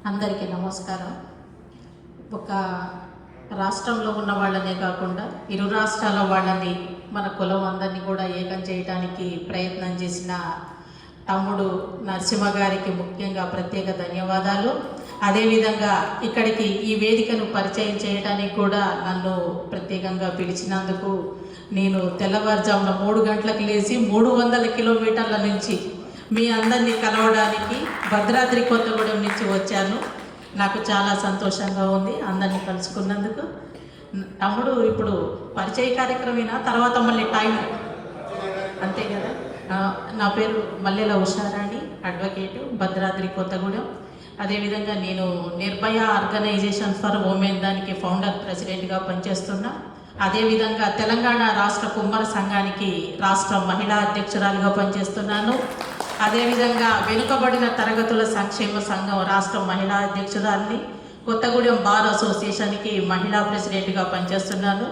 అందరికీ నమస్కారం. ఒక రాష్ట్రంలో ఉన్న వాళ్ళనే కాకుండా ఇరు రాష్ట్రాల వాళ్ళని మన కులం అందరినీ కూడా ఏకం చేయడానికి ప్రయత్నం చేసిన తమ్ముడు నరసింహ గారికి ముఖ్యంగా ప్రత్యేక ధన్యవాదాలు. అదేవిధంగా ఇక్కడికి ఈ వేదికను పరిచయం చేయడానికి కూడా నన్ను ప్రత్యేకంగా పిలిచినందుకు నేను తెల్లవారుజామున 3 గంటలకు లేచి 300 కిలోమీటర్ల నుంచి మీ అందరినీ కలవడానికి భద్రాద్రి కొత్తగూడెం నుంచి వచ్చాను. నాకు చాలా సంతోషంగా ఉంది అందరినీ కలుసుకున్నందుకు. తమ్ముడు ఇప్పుడు పరిచయ కార్యక్రమేనా, తర్వాత మళ్ళీ టైం అంతే కదా. నా పేరు మల్లెల ఉషారాణి, అడ్వకేటు, భద్రాద్రి కొత్తగూడెం. అదేవిధంగా నేను నిర్భయ ఆర్గనైజేషన్ ఫర్ ఉమెన్ దానికి ఫౌండర్ ప్రెసిడెంట్గా పనిచేస్తున్నా. అదేవిధంగా తెలంగాణ రాష్ట్ర కుమ్మర సంఘానికి రాష్ట్ర మహిళా అధ్యక్షురాలుగా పనిచేస్తున్నాను. అదేవిధంగా వెనుకబడిన తరగతుల సంక్షేమ సంఘం రాష్ట్ర మహిళా అధ్యక్షురాలిని, కొత్తగూడెం బార్ అసోసియేషన్కి మహిళా ప్రెసిడెంట్గా పనిచేస్తున్నాను.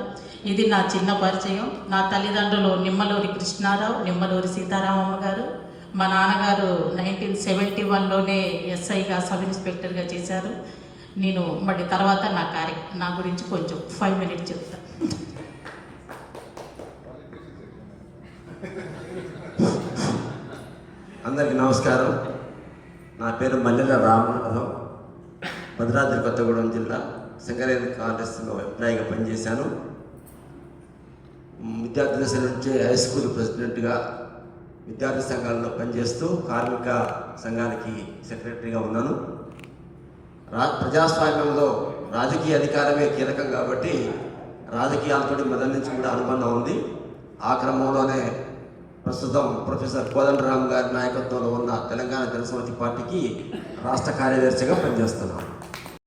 ఇది నా చిన్న పరిచయం. నా తల్లిదండ్రులు నిమ్మలూరి కృష్ణారావు, నిమ్మలూరి సీతారామమ్మ గారు. మా నాన్నగారు 1971లోనే ఎస్ఐగా సబ్ ఇన్స్పెక్టర్గా చేశారు. నేను మళ్ళీ తర్వాత నా గురించి కొంచెం 5 మినిట్స్ చెప్తాను. అందరికీ నమస్కారం. నా పేరు మల్లెల రామనాథం, భద్రాద్రి కొత్తగూడెం జిల్లా సంగారెడ్డి కాంగ్రెస్లో ఎంప్లాయీగా పనిచేశాను. విద్యార్థి దశ నుంచే హై స్కూల్ ప్రెసిడెంట్గా విద్యార్థి సంఘాలలో పనిచేస్తూ కార్మిక సంఘానికి సెక్రటరీగా ఉన్నాను. ప్రజాస్వామ్యంలో రాజకీయ అధికారమే కీలకం కాబట్టి రాజకీయాలతో మొదటి నుంచి కూడా అనుబంధం ఉంది. ఆ క్రమంలోనే ప్రస్తుతం ప్రొఫెసర్ కోదండరామ్ గారి నాయకత్వంలో ఉన్న తెలంగాణ జనసమితి పార్టీకి రాష్ట్ర కార్యదర్శిగా పనిచేస్తున్నాను.